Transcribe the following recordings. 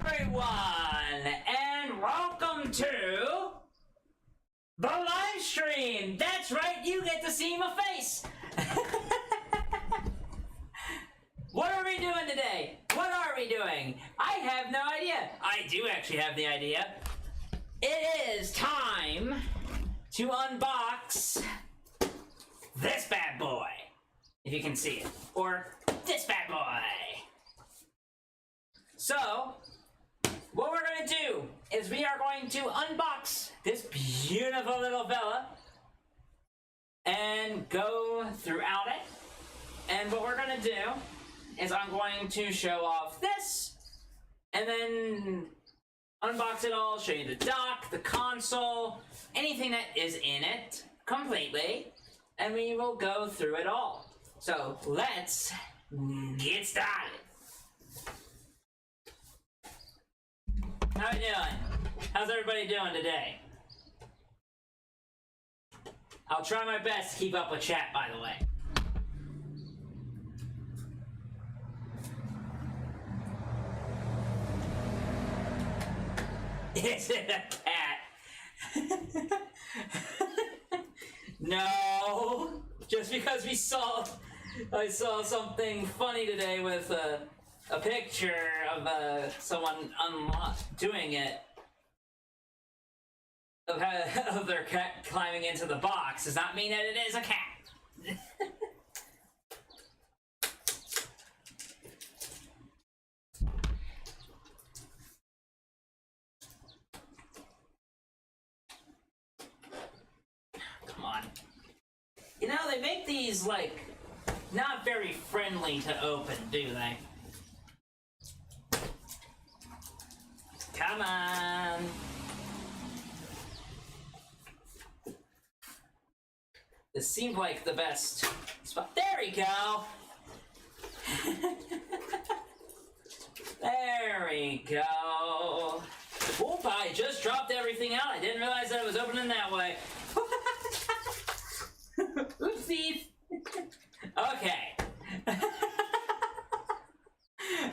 everyone, and welcome to the live stream. That's right, you get to see my face. What are we doing today? What are we doing? I have no idea. I do actually have the idea. It is time to unbox this bad boy, if you can see it, or this bad boy. So, what we're going to do is we are going to unbox this beautiful little fella and go throughout it. And what we're going to do is I'm going to show off this and then unbox it all, show you the dock, the console, anything that is in it completely, and we will go through it all. So let's get started. How you doing? How's everybody doing today? I'll try my best to keep up with chat, by the way. Is it a cat? No! Just because I saw something funny today with a picture of someone doing it, of their cat climbing into the box, does not mean that it is a cat. Come on. You know, they make these, like, not very friendly to open, do they? Come on. This seemed like the best spot. There we go. There we go. Oop, I just dropped everything out. I didn't realize that it was opening that way. Oopsies. Okay.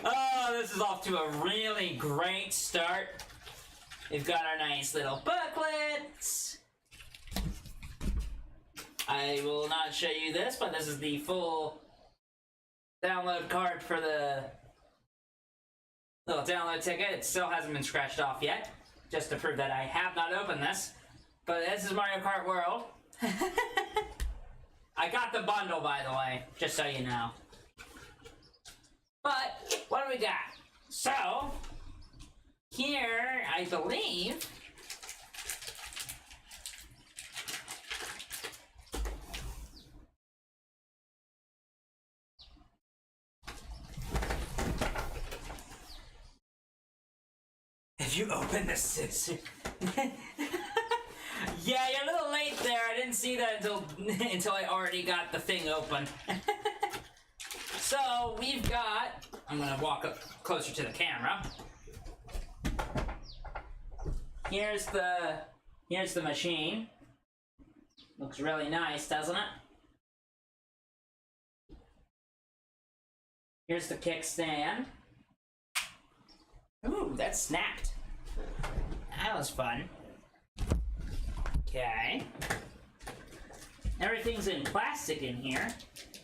Oh, this is off to a really great start. We've got our nice little booklets. I will not show you this, but this is the full download card for the little download ticket. It still hasn't been scratched off yet, just to prove that I have not opened this. But this is Mario Kart World. I got the bundle, by the way, just so you know. But, what do we got? So, here, I believe, if you open the scissors. Yeah, you're a little late there. I didn't see that until I already got the thing open. So, we've got, I'm gonna walk up closer to the camera. Here's the machine. Looks really nice, doesn't it? Here's the kickstand. Ooh, that snapped. That was fun. Okay. Everything's in plastic in here.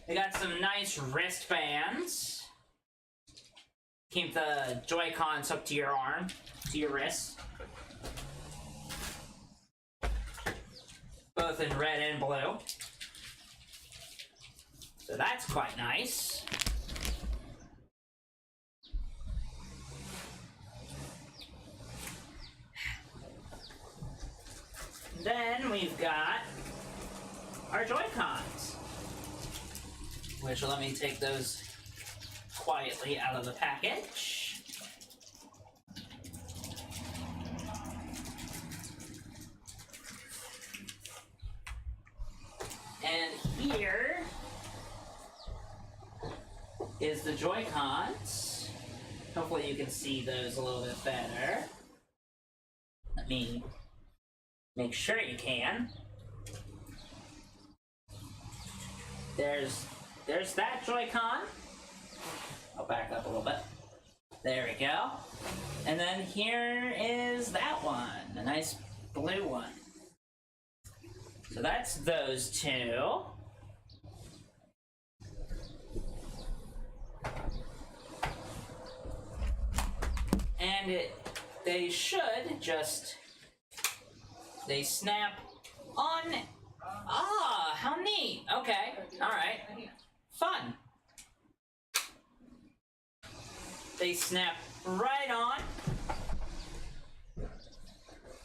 We got some nice wristbands. Keep the Joy-Cons up to your arm, to your wrist. Both in red and blue. So that's quite nice. Then we've got our Joy-Cons, which let me take those quietly out of the package. And here is the Joy-Cons. Hopefully you can see those a little bit better. Let me make sure you can. There's that Joy-Con. I'll back up a little bit. There we go. And then here is that one, a nice blue one. So that's those two. And they should just, they snap on. Ah, how neat. Okay, all right, fun. They snap right on.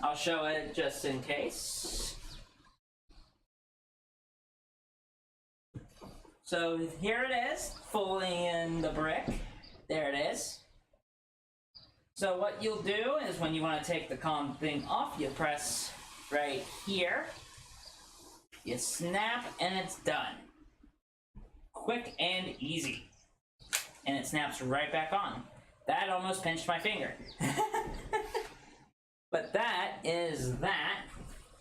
I'll show it just in case. So here it is, fully in the brick. There it is. So what you'll do is when you want to take the thing off, you press right here. You snap and it's done. Quick and easy. And it snaps right back on. That almost pinched my finger. But that is that.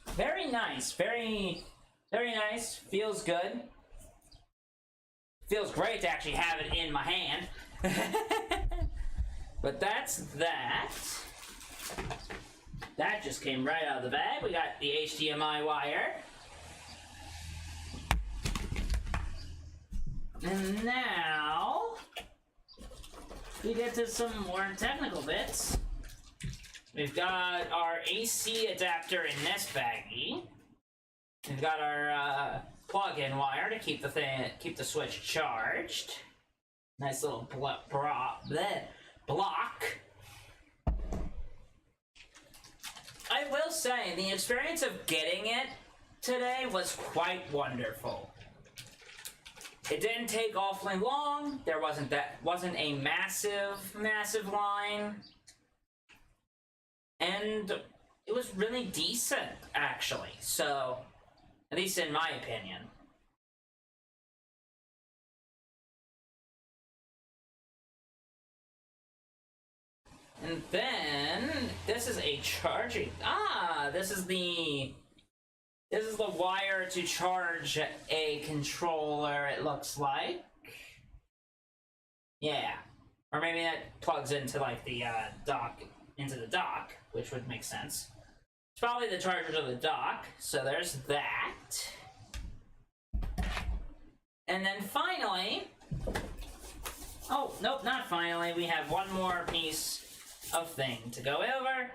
Very nice. Very, very nice. Feels good. Feels great to actually have it in my hand. But that's that. That just came right out of the bag. We got the HDMI wire. And now we get to some more technical bits. We've got our AC adapter in this baggie. We've got our plug-in wire to keep the switch charged. Nice little block. I will say the experience of getting it today was quite wonderful. It didn't take awfully long. There wasn't a massive line. And it was really decent, actually. So, at least in my opinion. And then this is a charging. This is the wire to charge a controller, it looks like. Yeah. Or maybe that plugs into like the dock, which would make sense. It's probably the charger to the dock, so there's that. And then finally, oh, nope, not finally, we have one more piece of thing to go over.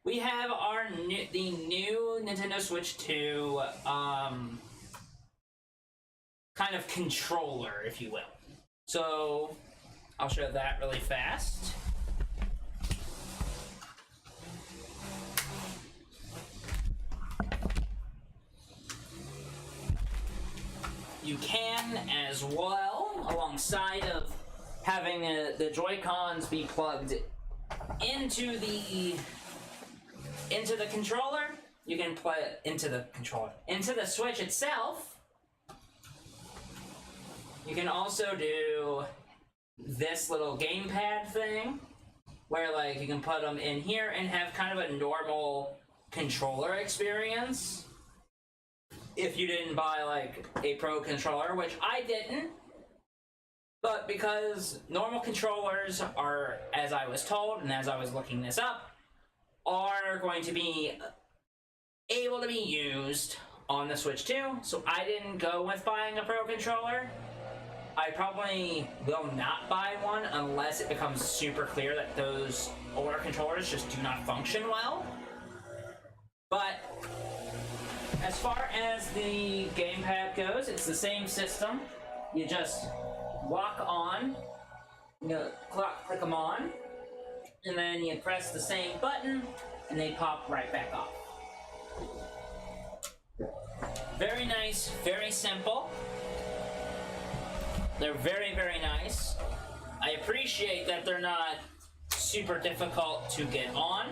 We have the new Nintendo Switch 2 kind of controller, if you will. So I'll show that really fast. You can, as well, alongside of having the Joy-Cons be plugged into the controller, you can play it into the Switch itself. You can also do this little gamepad thing, where like you can put them in here and have kind of a normal controller experience. If you didn't buy like a Pro controller, which I didn't, but because normal controllers are, as I was told and as I was looking this up, are going to be able to be used on the Switch 2, so I didn't go with buying a Pro controller. I probably will not buy one unless it becomes super clear that those older controllers just do not function well. But as far as the gamepad goes, it's the same system. You just lock on, click them on, and then you press the same button, and they pop right back off. Very nice, very simple. They're very, very nice. I appreciate that they're not super difficult to get on.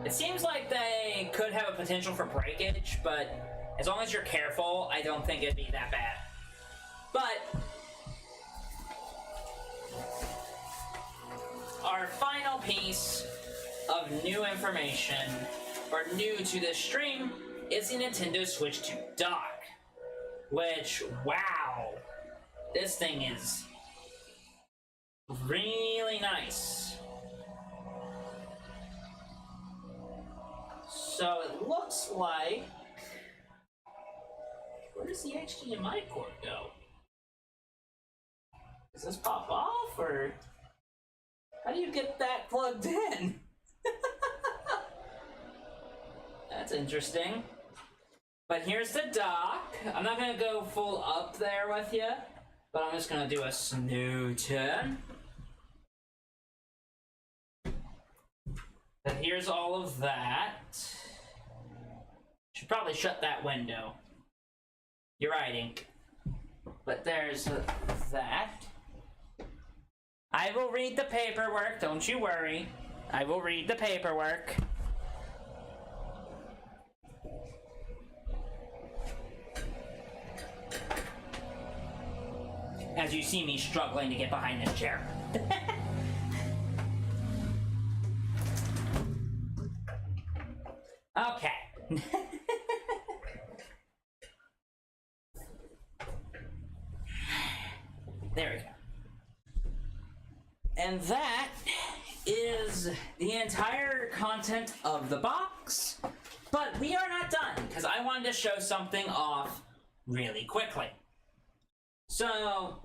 It seems like they could have a potential for breakage, but as long as you're careful, I don't think it'd be that bad. But our final piece of new information, or new to this stream, is the Nintendo Switch 2 dock. Which, wow, this thing is really nice. So it looks like... Where does the HDMI cord go? Does this pop off, or... How do you get that plugged in? That's interesting. But here's the dock. I'm not gonna go full up there with you, but I'm just gonna do a snootin'. But here's all of that. Should probably shut that window. You're right, Ink. But there's that. I will read the paperwork, don't you worry. I will read the paperwork. As you see me struggling to get behind this chair. Okay. There we go. And that is the entire content of the box. But we are not done, because I wanted to show something off really quickly. So,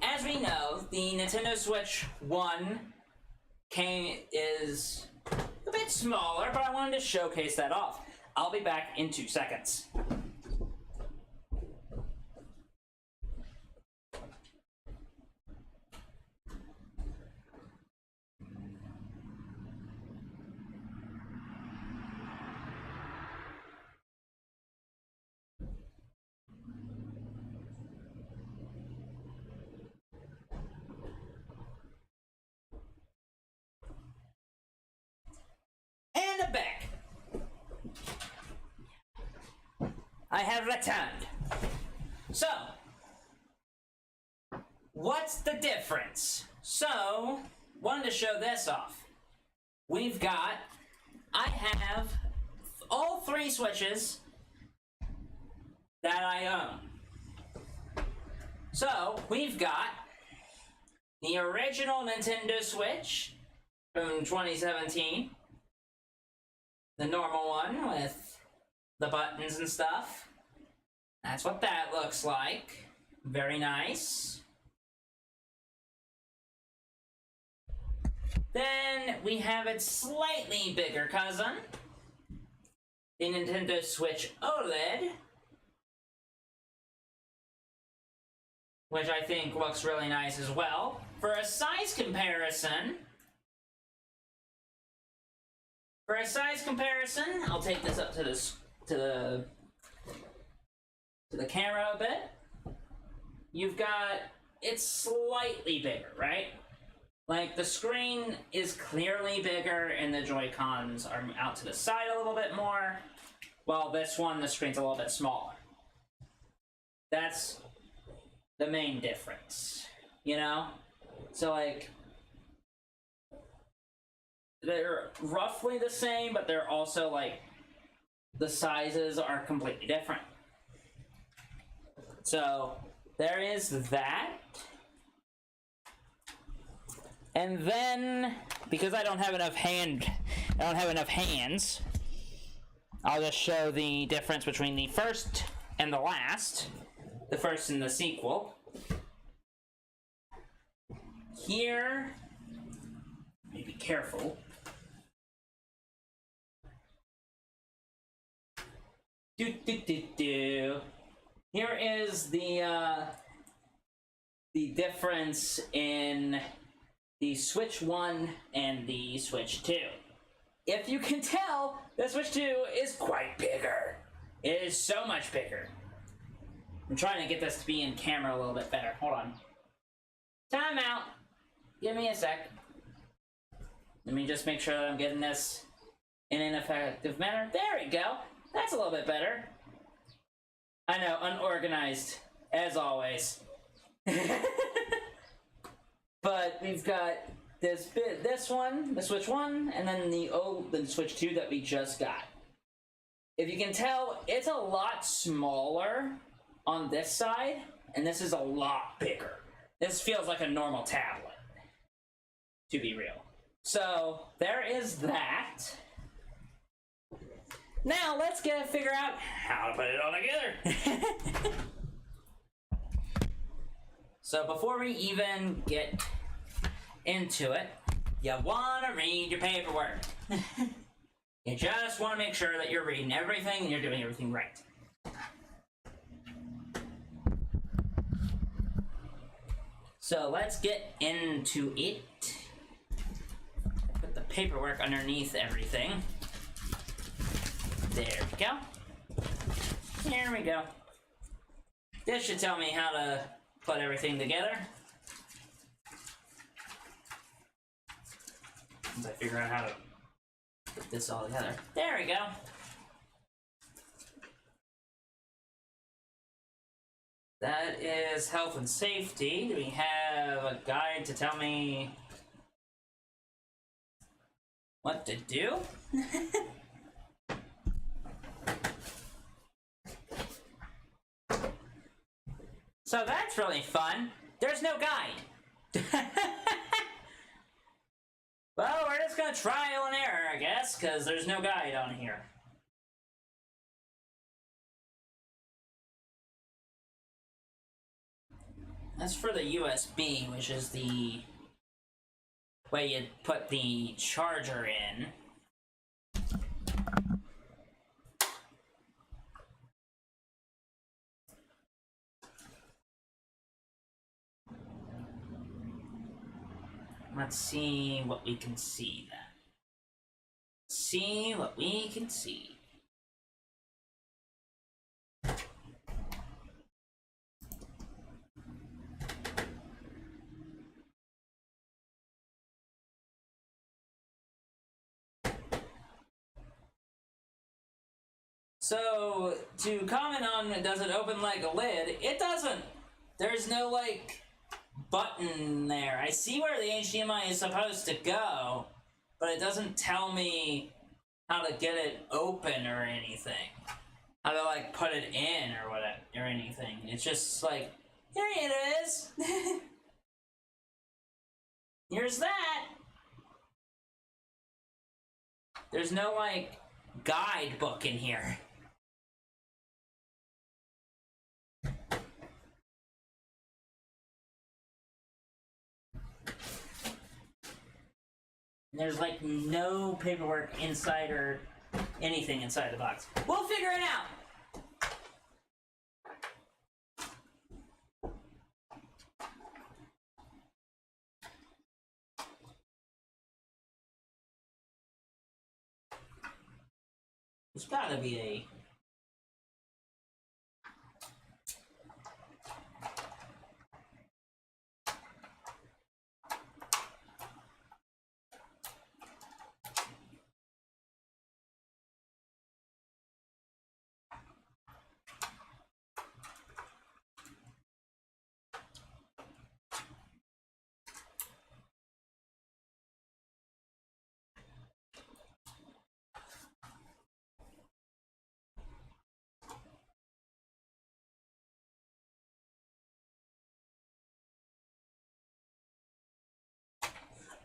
as we know, the Nintendo Switch 1 is a bit smaller, but I wanted to showcase that off. I'll be back in 2 seconds. And back. I have returned. So, what's the difference? So, wanted to show this off. I have all 3 Switches that I own. So, we've got the original Nintendo Switch from 2017. The normal one with the buttons and stuff. That's what that looks like. Very nice. Then we have its slightly bigger cousin, the Nintendo Switch OLED, which I think looks really nice as well. For a size comparison, I'll take this up to the camera a bit. It's slightly bigger, right? Like, the screen is clearly bigger and the Joy-Cons are out to the side a little bit more. While this one, the screen's a little bit smaller. That's the main difference, you know? So, like, they're roughly the same, but they're also, like, the sizes are completely different. So, there is that. And then, because I don't have enough hands, I'll just show the difference between the first and the last. The first and the sequel. Here, be careful. Here is the difference in the Switch 1 and the Switch 2. If you can tell, the Switch 2 is quite bigger. It is so much bigger. I'm trying to get this to be in camera a little bit better. Hold on. Time out. Give me a sec. Let me just make sure that I'm getting this in an effective manner. There we go. That's a little bit better. I know, unorganized, as always. But we've got this one, the Switch 1, and then the Switch 2 that we just got. If you can tell, it's a lot smaller on this side, and this is a lot bigger. This feels like a normal tablet. to be real. So there is that. Now let's figure out how to put it all together. So before we even get into it, you want to read your paperwork. You just want to make sure that you're reading everything and you're doing everything right. So let's get into it. Put the paperwork underneath everything. There we go. There we go. This should tell me how to put everything together. Once I figure out how to put this all together. There we go. That is health and safety. Do we have a guide to tell me what to do? So that's really fun. There's no guide. Well, we're just gonna trial and error, I guess, because there's no guide on here. That's for the USB, which is the way you put the charger in. Let's see what we can see then. See what we can see. So, to comment on does it open like a lid, it doesn't. There's no, like, button there. I see where the HDMI is supposed to go, but it doesn't tell me how to get it open or anything. How to, like, put it in or whatever, or anything. It's just like, here it is. Here's that. There's no, like, guidebook in here. There's like no paperwork inside or anything inside the box. We'll figure it out! There's gotta be a...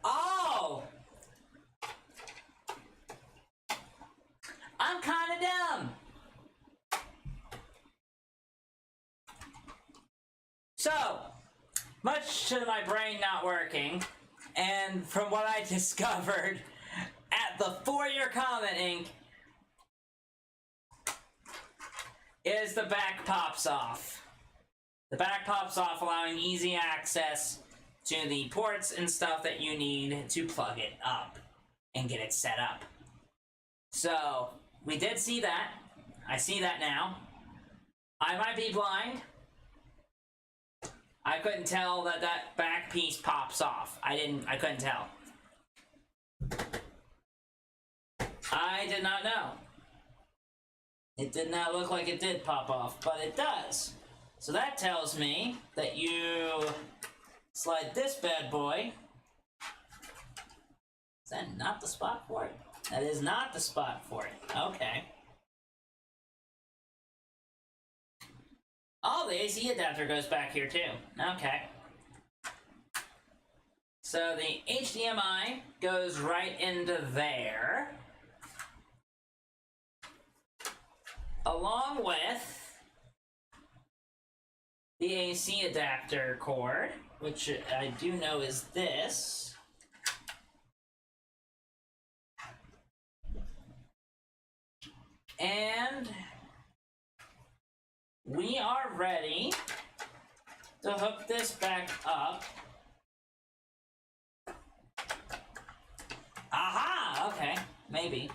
Oh! I'm kinda dumb! So, much to my brain not working, and from what I discovered at the For Your Commenting, is the back pops off. The back pops off, allowing easy access to the ports and stuff that you need to plug it up and get it set up. So, we did see that. I see that now. I might be blind. I couldn't tell that that back piece pops off. I couldn't tell. I did not know. It did not look like it did pop off, but it does. So that tells me that you slide this bad boy. Is that not the spot for it? That is not the spot for it. Okay. Oh, the AC adapter goes back here too. Okay. So the HDMI goes right into there, along with the AC adapter cord, which I do know is this. And we are ready to hook this back up. Aha! Okay, maybe.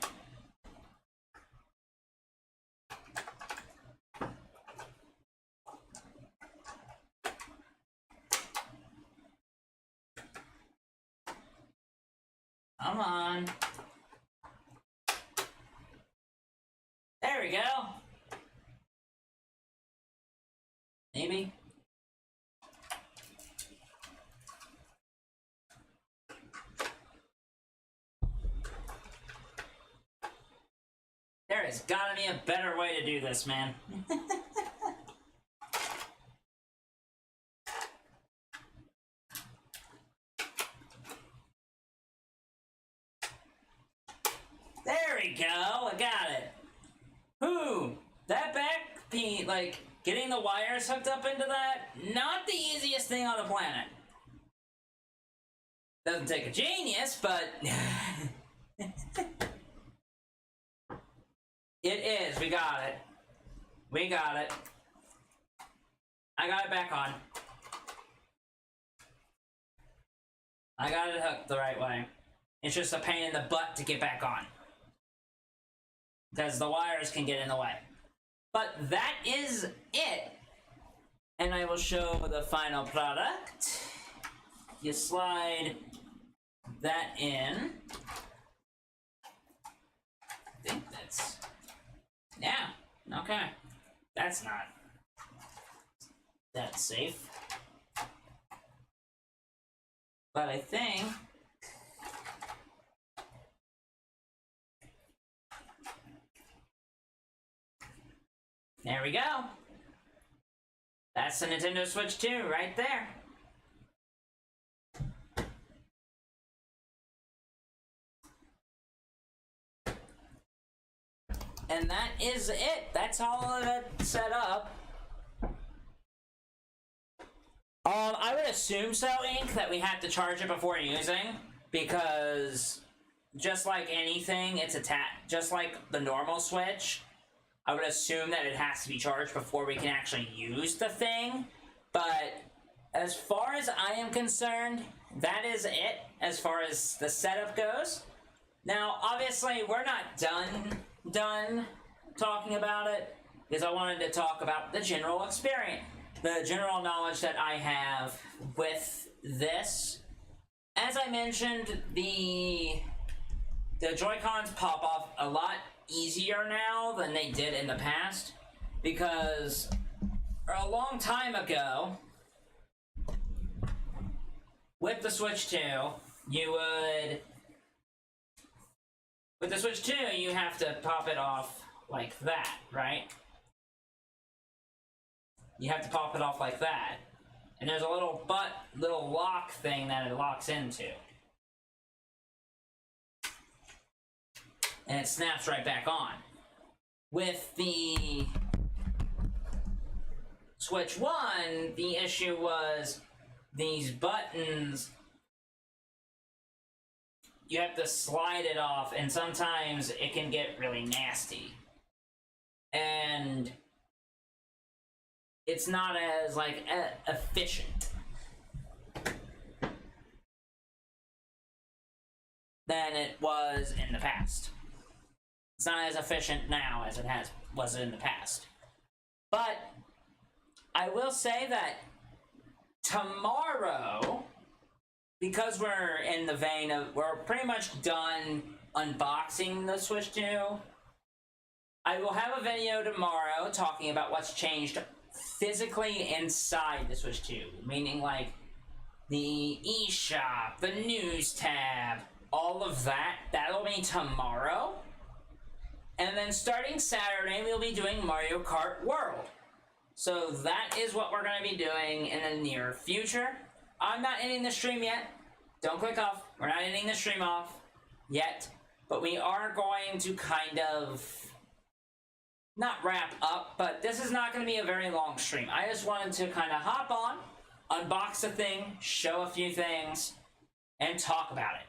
Come on. There we go. Maybe. There has gotta be a better way to do this, man. There we go, I got it. Whew, that back piece, like, getting the wires hooked up into that, not the easiest thing on the planet. Doesn't take a genius, but... It is, we got it. We got it. I got it back on. I got it hooked the right way. It's just a pain in the butt to get back on, because the wires can get in the way. But that is it. And I will show the final product. You slide that in. I think that's... Yeah, okay. That's not that safe. But I think... There we go. That's the Nintendo Switch 2 right there. And that is it. That's all of it set up. I would assume so, Ink, that we have to charge it before using, because just like anything, it's just like the normal Switch. I would assume that it has to be charged before we can actually use the thing, but as far as I am concerned, that is it as far as the setup goes. Now, obviously, we're not done talking about it, because I wanted to talk about the general experience, the general knowledge that I have with this. As I mentioned, the Joy-Cons pop off a lot easier now than they did in the past, because a long time ago, with the Switch 2, with the Switch 2, you have to pop it off like that, right? You have to pop it off like that. And there's a little lock thing that it locks into. And it snaps right back on. With the Switch 1, the issue was these buttons, you have to slide it off, and sometimes it can get really nasty. And it's not as, like, efficient than it was in the past. It's not as efficient now as it was in the past. But I will say that tomorrow, because we're in the vein of, we're pretty much done unboxing the Switch 2, I will have a video tomorrow talking about what's changed physically inside the Switch 2, meaning like the eShop, the news tab, all of that. That'll be tomorrow. And then starting Saturday, we'll be doing Mario Kart World. So that is what we're going to be doing in the near future. I'm not ending the stream yet. don't click off. We're not ending the stream off yet, but we are going to kind of not wrap up, but this is not going to be a very long stream. I just wanted to kind of hop on, unbox a thing, show a few things, and talk about it.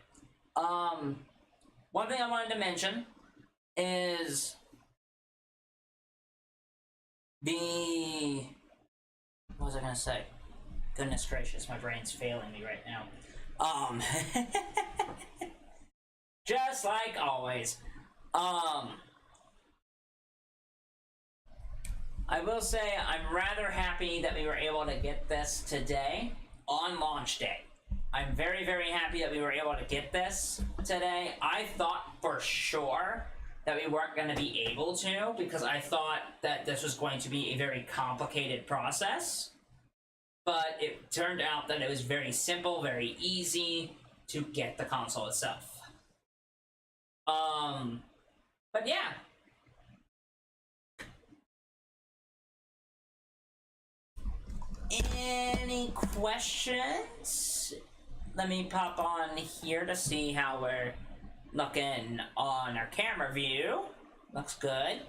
One thing I wanted to mention is what was I going to say? Goodness gracious, my brain's failing me right now. Just like always. I will say I'm rather happy that we were able to get this today on launch day. I'm very, very happy that we were able to get this today. I thought for sure that we weren't going to be able to, because I thought that this was going to be a very complicated process. But it turned out that it was very simple, very easy to get the console itself. But yeah. Any questions? Let me pop on here to see how we're looking on our camera view. Looks good.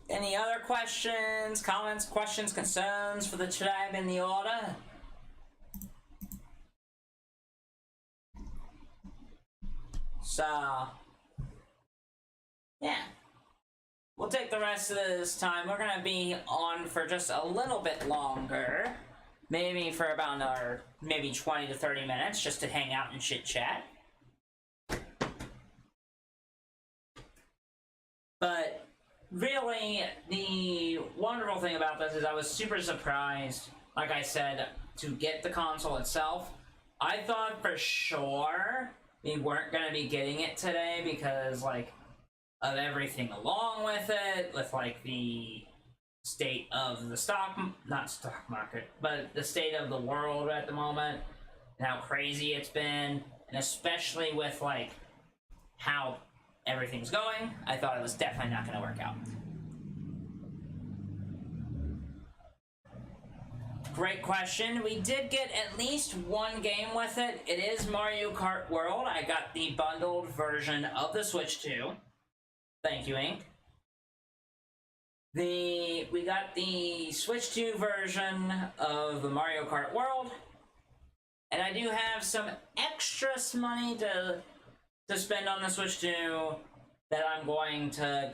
Any other questions, comments, questions, concerns for the tribe in the order? So, yeah. We'll take the rest of this time. We're going to be on for just a little bit longer. Maybe for about another, maybe 20 to 30 minutes, just to hang out and chit-chat. But really, the wonderful thing about this is I was super surprised, like I said, to get the console itself. I thought for sure we weren't going to be getting it today because, like, of everything along with it, with, like, the state of the not stock market, but the state of the world at the moment, and how crazy it's been, and especially with, like, how everything's going, I thought it was definitely not going to work out. Great question. We did get at least one game with it. It is Mario Kart World. I got the bundled version of the Switch 2. Thank you, Ink. We got the Switch 2 version of the Mario Kart World. And I do have some extra money to spend on the Switch 2 that I'm going to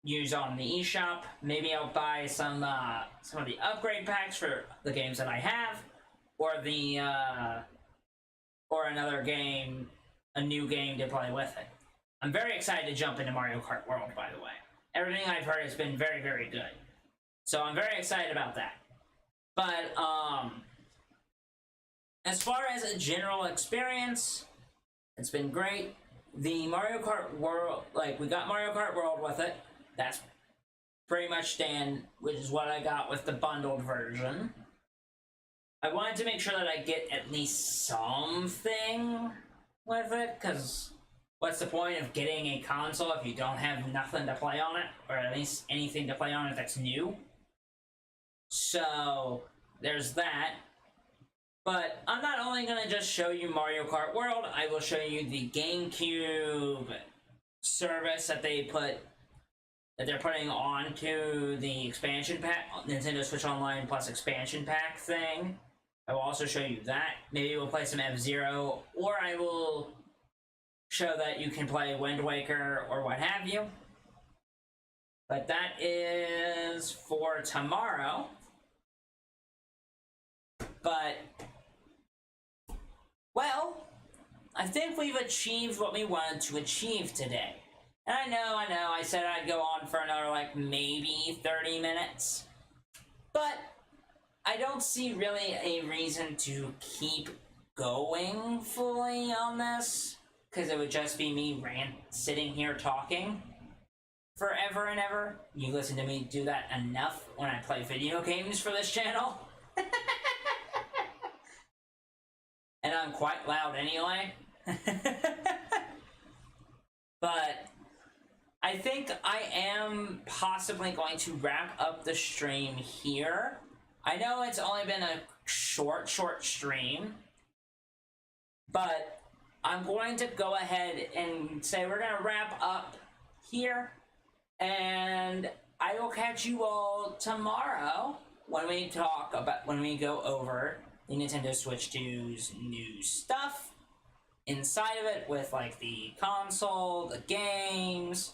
use on the eShop. Maybe I'll buy some of the upgrade packs for the games that I have, or or another game, a new game to play with it. I'm very excited to jump into Mario Kart World, by the way. Everything I've heard has been very, very good. So I'm very excited about that. But, as far as a general experience, it's been great. The Mario Kart World, like, we got Mario Kart World with it. That's pretty much which is what I got with the bundled version. I wanted to make sure that I get at least something with it, because what's the point of getting a console if you don't have nothing to play on it, or at least anything to play on it that's new? So, there's that. But I'm not only going to just show you Mario Kart World, I will show you the GameCube service that they're putting onto the expansion pack, Nintendo Switch Online Plus expansion pack thing. I will also show you that. Maybe we'll play some F-Zero, or I will show that you can play Wind Waker or what have you. But that is for tomorrow. But, well, I think we've achieved what we wanted to achieve today. And I know, I said I'd go on for another, like, maybe 30 minutes. But I don't see really a reason to keep going fully on this, because it would just be me sitting here talking forever and ever. You listen to me do that enough when I play video games for this channel. And I'm quite loud anyway. But I think I am possibly going to wrap up the stream here. I know it's only been a short stream, but I'm going to go ahead and say we're going to wrap up here, and I will catch you all tomorrow when we go over the Nintendo Switch 2's new stuff inside of it, with like the console, the games,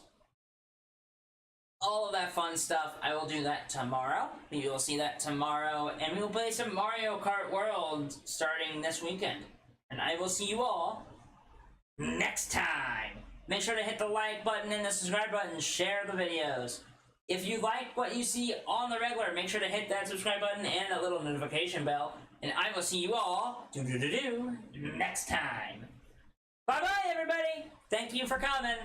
all of that fun stuff. I will do that tomorrow. You will see that tomorrow, and we will play some Mario Kart World starting this weekend. And I will see you all next time. Make sure to hit the like button and the subscribe button. Share the videos. If you like what you see on the regular, make sure to hit that subscribe button and that little notification bell. And I will see you all next time. Bye-bye, everybody. Thank you for coming.